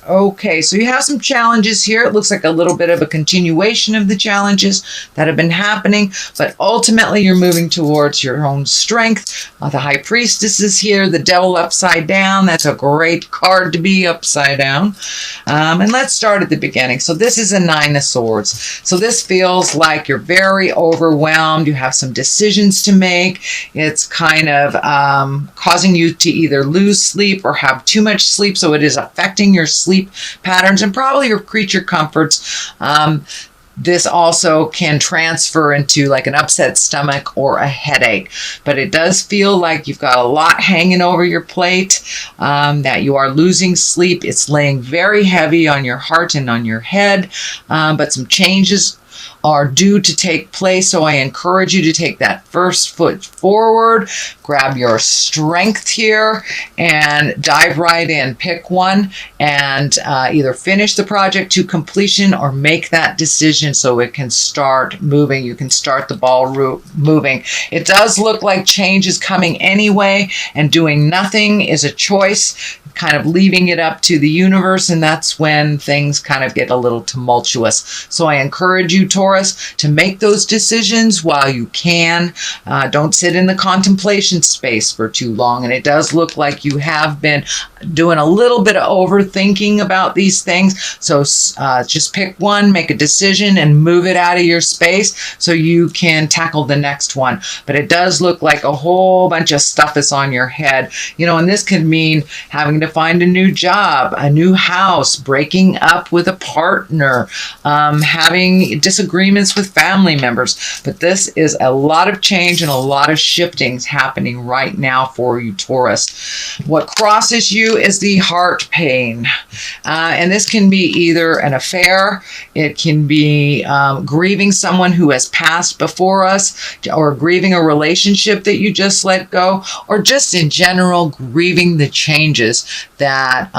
Okay, so you have some challenges here. It looks like a little bit of a continuation of the challenges that have been happening, but ultimately you're moving towards your own strength. The High Priestess is here, the Devil upside down. That's a great card to be upside down. And let's start at the beginning. So this is a Nine of Swords. So this feels like you're very overwhelmed. You have some decisions to make. It's kind of causing you to either lose sleep or have too much sleep, so it is affecting your sleep patterns and probably your creature comforts. This also can transfer into like an upset stomach or a headache, but it does feel like you've got a lot hanging over your plate, that you are losing sleep. It's laying very heavy on your heart and on your head, but some changes are due to take place. So I encourage you to take that first foot forward, grab your strength here and dive right in. Pick one and either finish the project to completion or make that decision so it can start moving. You can start the ball moving. It does look like change is coming anyway, and doing nothing is a choice, kind of leaving it up to the universe, and that's when things kind of get a little tumultuous. So I encourage you, Taurus, to make those decisions while you can. Don't sit in the contemplation space for too long, and it does look like you have been doing a little bit of overthinking about these things. So just pick one, make a decision, and move it out of your space so you can tackle the next one. But it does look like a whole bunch of stuff is on your head, and this could mean having to find a new job, a new house, breaking up with a partner, having disagreements with family members. But this is a lot of change and a lot of shiftings happening right now for you, Taurus. What crosses you is the heart pain. And this can be either an affair, it can be grieving someone who has passed before us, or grieving a relationship that you just let go, or just in general grieving the changes that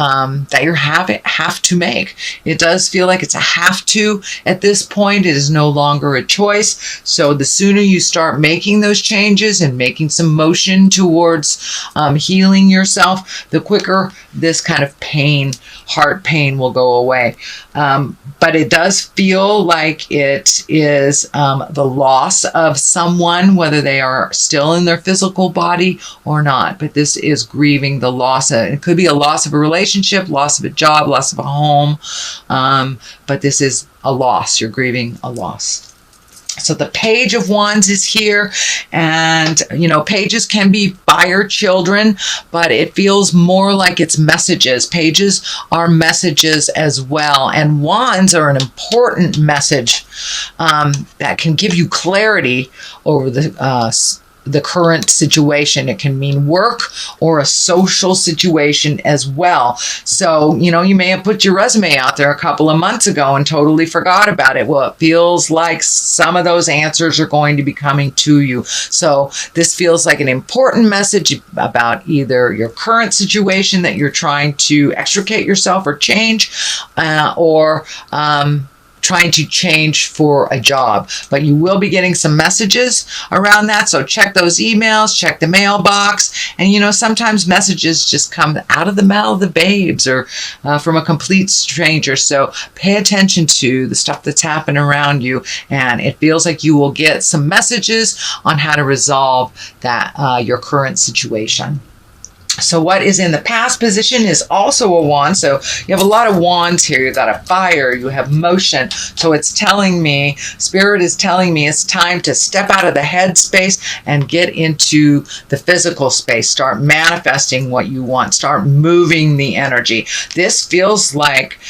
you have to make. It does feel like it's a have to at this point. It is no longer a choice. So the sooner you start making those changes and making some motion towards healing yourself, the quicker this kind of pain, heart pain, will go away. But it does feel like it is the loss of someone, whether they are still in their physical body or not. But this is grieving the loss. It could be a loss of a relationship, loss of a job, loss of a home. But this is a loss. You're grieving a loss. So the Page of Wands is here, and pages can be fire children, but it feels more like it's messages. Pages are messages as well, and wands are an important message that can give you clarity over the current situation. It can mean work or a social situation as well. So, you may have put your resume out there a couple of months ago and totally forgot about it. Well, it feels like some of those answers are going to be coming to you. So this feels like an important message about either your current situation that you're trying to extricate yourself or change, or trying to change for a job. But you will be getting some messages around that, so check those emails, check the mailbox. And sometimes messages just come out of the mouth of the babes, or from a complete stranger. So pay attention to the stuff that's happening around you, and it feels like you will get some messages on how to resolve that your current situation. So what is in the past position is also a wand. So you have a lot of wands here. You've got a fire, you have motion. So it's telling me, Spirit is telling me, it's time to step out of the head space and get into the physical space. Start manifesting what you want. Start moving the energy. This feels like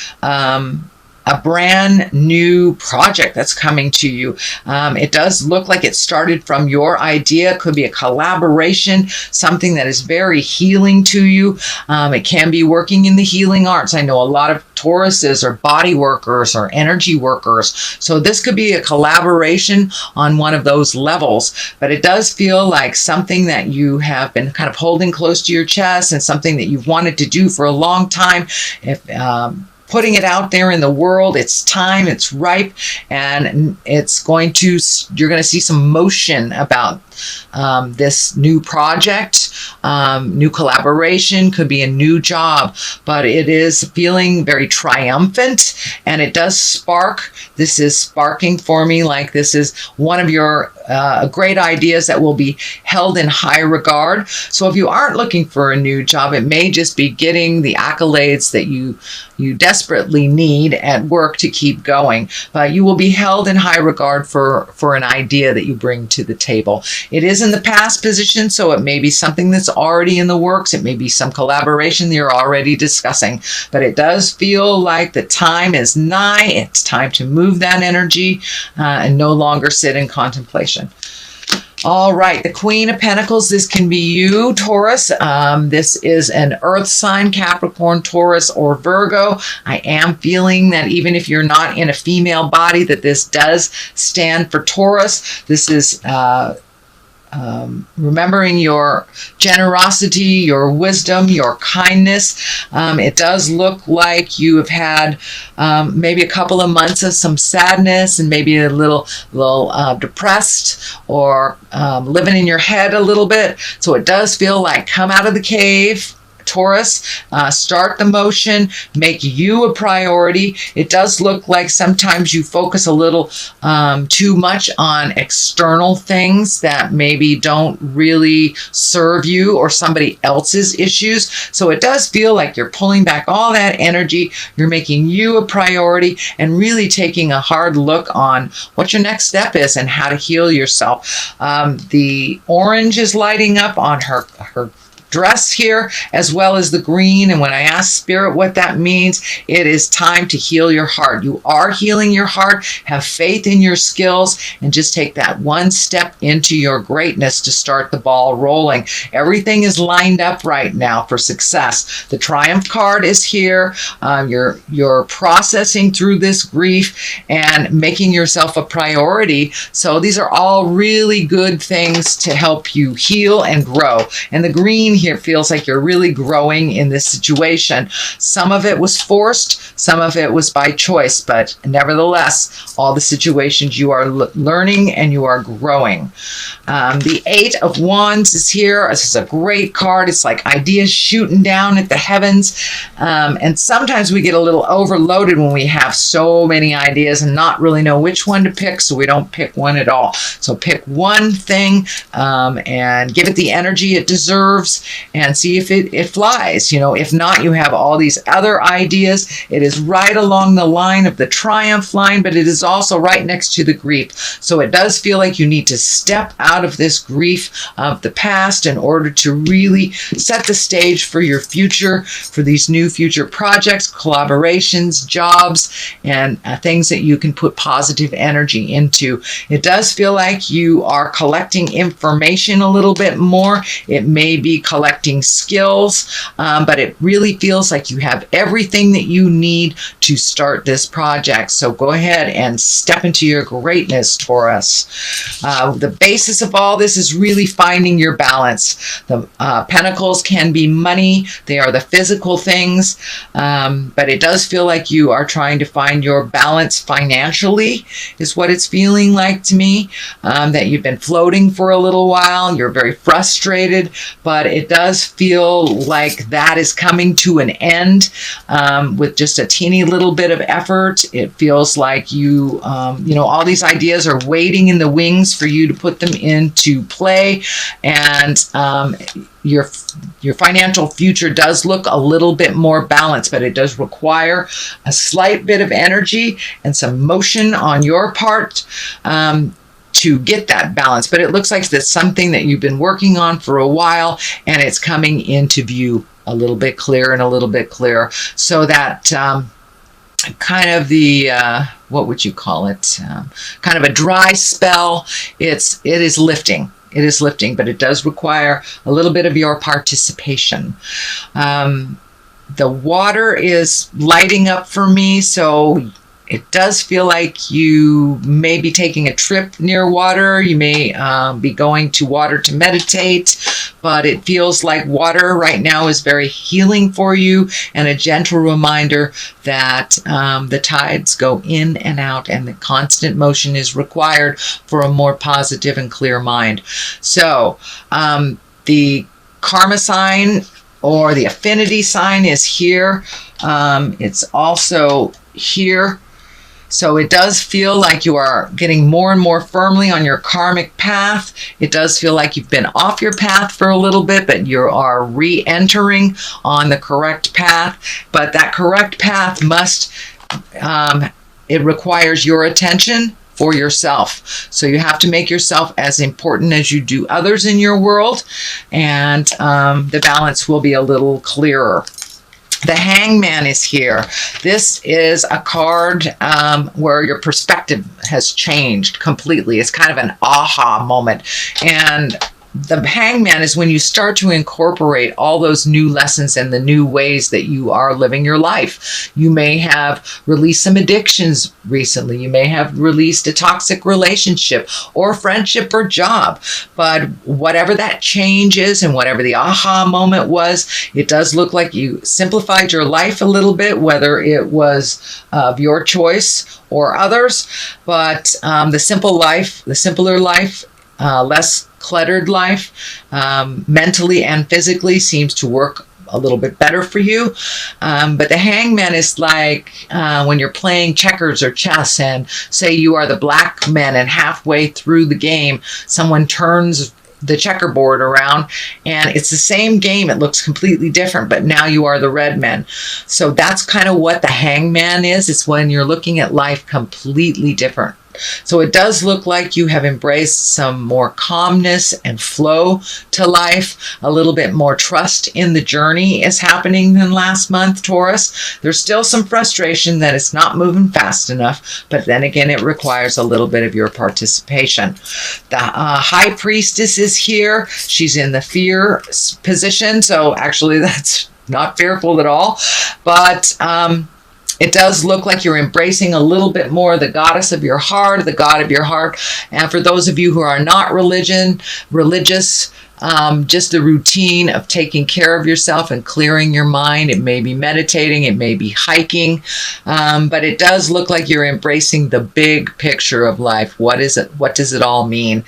a brand new project that's coming to you. It does look like it started from your idea. It could be a collaboration, something that is very healing to you. It can be working in the healing arts. I know a lot of Tauruses are body workers or energy workers. So this could be a collaboration on one of those levels, but it does feel like something that you have been kind of holding close to your chest, and something that you've wanted to do for a long time. Putting it out there in the world, it's time, it's ripe, and you're going to see some motion about this new project. new collaboration, could be a new job, but it is feeling very triumphant, and it does spark. This is sparking for me like this is one of your great ideas that will be held in high regard. So if you aren't looking for a new job, it may just be getting the accolades that you desperately need at work to keep going, but you will be held in high regard for an idea that you bring to the table. It is in the past position, so it may be something that's already in the works. It may be some collaboration that you're already discussing, but it does feel like the time is nigh. It's time to move that energy and no longer sit in contemplation. All right, the Queen of Pentacles, this can be you, Taurus. This is an earth sign, Capricorn, Taurus, or Virgo. I am feeling that even if you're not in a female body, that this does stand for Taurus. This is remembering your generosity, your wisdom, your kindness. It does look like you have had maybe a couple of months of some sadness and maybe a little depressed or living in your head a little bit. So it does feel like come out of the cave, Taurus, start the motion, make you a priority. It does look like sometimes you focus a little too much on external things that maybe don't really serve you or somebody else's issues. So it does feel like you're pulling back all that energy. You're making you a priority and really taking a hard look on what your next step is and how to heal yourself. The orange is lighting up on her dress here, as well as the green. And when I ask Spirit what that means, it is time to heal your heart. You are healing your heart. Have faith in your skills and just take that one step into your greatness to start the ball rolling. Everything is lined up right now for success. The Triumph card is here. You're processing through this grief and making yourself a priority. So these are all really good things to help you heal and grow. And the green here feels like you're really growing in this situation. Some of it was forced, some of it was by choice, but nevertheless, all the situations you are learning and you are growing. The Eight of Wands is here. This is a great card. It's like ideas shooting down at the heavens. And sometimes we get a little overloaded when we have so many ideas and not really know which one to pick, so we don't pick one at all. So pick one thing and give it the energy it deserves and see if it flies. You know, if not, you have all these other ideas. It is right along the line of the Triumph line, but it is also right next to the grief. So it does feel like you need to step out of this grief of the past in order to really set the stage for your future, for these new future projects, collaborations, jobs, and things that you can put positive energy into. It does feel like you are collecting information a little bit more. It may be collecting skills, but it really feels like you have everything that you need to start this project. So go ahead and step into your greatness, Taurus. The basis of all this is really finding your balance. The pentacles can be money. They are the physical things, but it does feel like you are trying to find your balance financially is what it's feeling like to me, that you've been floating for a little while. You're very frustrated, but it does feel like that is coming to an end with just a teeny little bit of effort. It feels like you know, all these ideas are waiting in the wings for you to put them into play, and your financial future does look a little bit more balanced, but it does require a slight bit of energy and some motion on your part to get that balance. But it looks like that's something that you've been working on for a while, and it's coming into view a little bit clearer and a little bit clearer. So that kind of the what would you call it? Kind of a dry spell. It is lifting. It is lifting, but it does require a little bit of your participation. The water is lighting up for me, so it does feel like you may be taking a trip near water. You may be going to water to meditate, but it feels like water right now is very healing for you and a gentle reminder that the tides go in and out and the constant motion is required for a more positive and clear mind. So the karma sign or the affinity sign is here. It's also here. So it does feel like you are getting more and more firmly on your karmic path. It does feel like you've been off your path for a little bit, but you are re-entering on the correct path. But that correct path must, it requires your attention for yourself. So you have to make yourself as important as you do others in your world, and the balance will be a little clearer. The Hangman is here. This is a card where your perspective has changed completely. It's kind of an aha moment. And the Hangman is when you start to incorporate all those new lessons and the new ways that you are living your life. You may have released some addictions recently. You may have released a toxic relationship or friendship or job. But whatever that change is and whatever the aha moment was, it does look like you simplified your life a little bit, whether it was of your choice or others. But the simpler life, less cluttered life, mentally and physically seems to work a little bit better for you. But the Hangman is like when you're playing checkers or chess, and say you are the black man and halfway through the game, someone turns the checkerboard around and it's the same game. It looks completely different, but now you are the red man. So that's kind of what the Hangman is. It's when you're looking at life completely different. So it does look like you have embraced some more calmness and flow to life. A little bit more trust in the journey is happening than last month, Taurus. There's still some frustration that it's not moving fast enough, but then again, it requires a little bit of your participation. The High Priestess is here. She's in the fear position, so actually that's not fearful at all, but it does look like you're embracing a little bit more the goddess of your heart, the god of your heart. And for those of you who are not religious, just the routine of taking care of yourself and clearing your mind. It may be meditating, it may be hiking, but it does look like you're embracing the big picture of life. What is it? What does it all mean?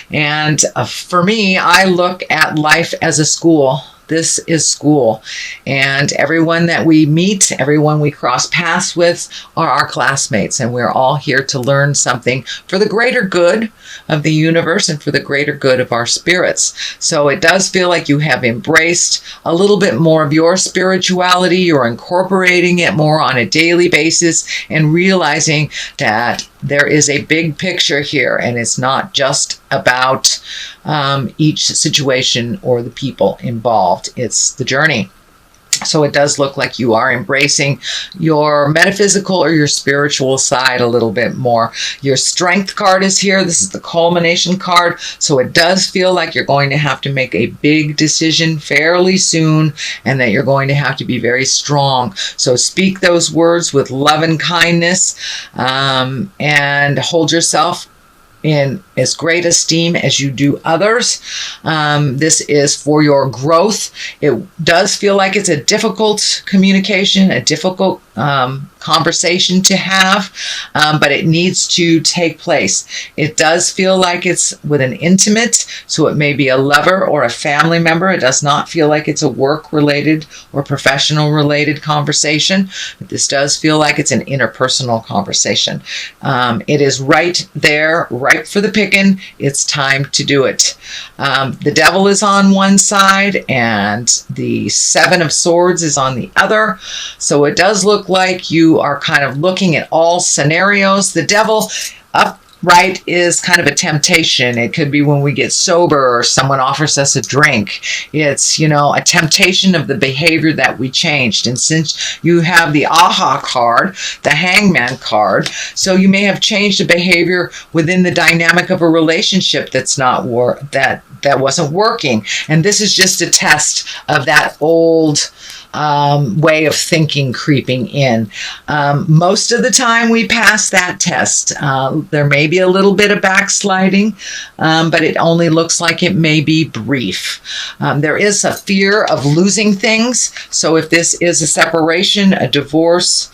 And for me, I look at life as a school. This is school, and everyone that we meet, everyone we cross paths with are our classmates, and we're all here to learn something for the greater good of the universe and for the greater good of our spirits. So it does feel like you have embraced a little bit more of your spirituality. You're incorporating it more on a daily basis and realizing that there is a big picture here, and it's not just about each situation or the people involved. It's the journey. So it does look like you are embracing your metaphysical or your spiritual side a little bit more. Your Strength card is here. This is the culmination card. So it does feel like you're going to have to make a big decision fairly soon, and that you're going to have to be very strong. So speak those words with love and kindness, and hold yourself in as great esteem as you do others. This is for your growth. It does feel like it's a difficult communication, a difficult conversation to have, but it needs to take place. It does feel like it's with an intimate, so it may be a lover or a family member. It does not feel like it's a work-related or professional-related conversation, but this does feel like it's an interpersonal conversation. It is right there, ripe for the picking. It's time to do it. The Devil is on one side, and the Seven of Swords is on the other. So it does look like you are kind of looking at all scenarios. The Devil upright is kind of a temptation. It could be when we get sober or someone offers us a drink. It's, a temptation of the behavior that we changed. And since you have the aha card, the Hangman card, so you may have changed a behavior within the dynamic of a relationship that's not that wasn't working. And this is just a test of that old way of thinking creeping in. Most of the time we pass that test. There may be a little bit of backsliding, but it only looks like it may be brief. There is a fear of losing things. So if this is a separation, a divorce,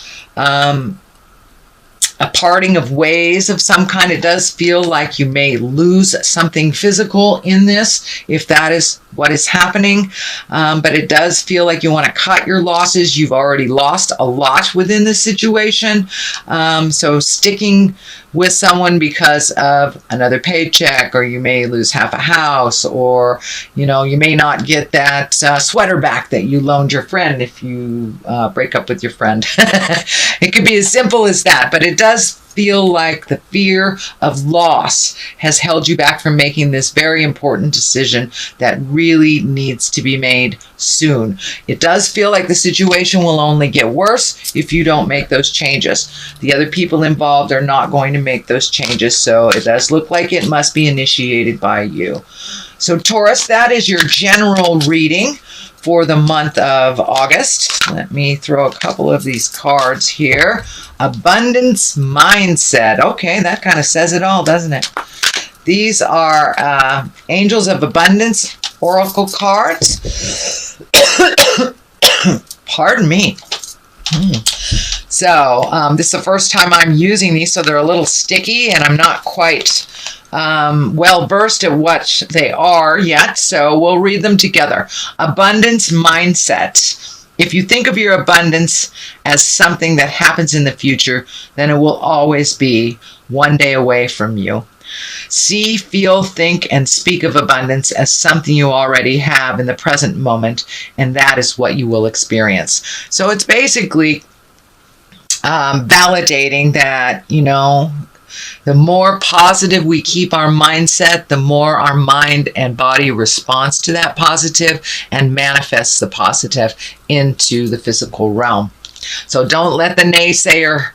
a parting of ways of some kind. It does feel like you may lose something physical in this, if that is what is happening. But it does feel like you want to cut your losses. You've already lost a lot within this situation. So sticking with someone because of another paycheck, or you may lose half a house, or you may not get that sweater back that you loaned your friend if you break up with your friend. It could be as simple as that, but it does feel like the fear of loss has held you back from making this very important decision that really needs to be made soon. It does feel like the situation will only get worse if you don't make those changes. The other people involved are not going to make those changes, so it does look like it must be initiated by you. So Taurus, that is your general reading for the month of August. Let me throw a couple of these cards here. Abundance mindset. Okay, that kind of says it all, doesn't it? These are Angels of Abundance Oracle cards. Pardon me. So this is the first time I'm using these, so they're a little sticky, and I'm not quite well versed at what they are yet, so we'll read them together. Abundance mindset. If you think of your abundance as something that happens in the future, then it will always be one day away from you. See, feel, think, and speak of abundance as something you already have in the present moment, and that is what you will experience. So it's basically validating that, the more positive we keep our mindset, the more our mind and body responds to that positive and manifests the positive into the physical realm. So don't let the naysayer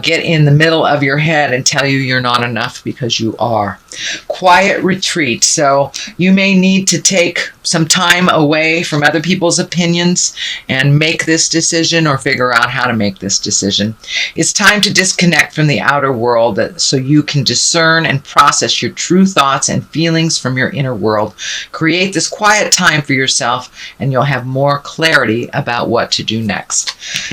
get in the middle of your head and tell you you're not enough, because you are. Quiet retreat. So you may need to take some time away from other people's opinions and make this decision, or figure out how to make this decision. It's time to disconnect from the outer world so you can discern and process your true thoughts and feelings from your inner world. Create this quiet time for yourself, and you'll have more clarity about what to do next.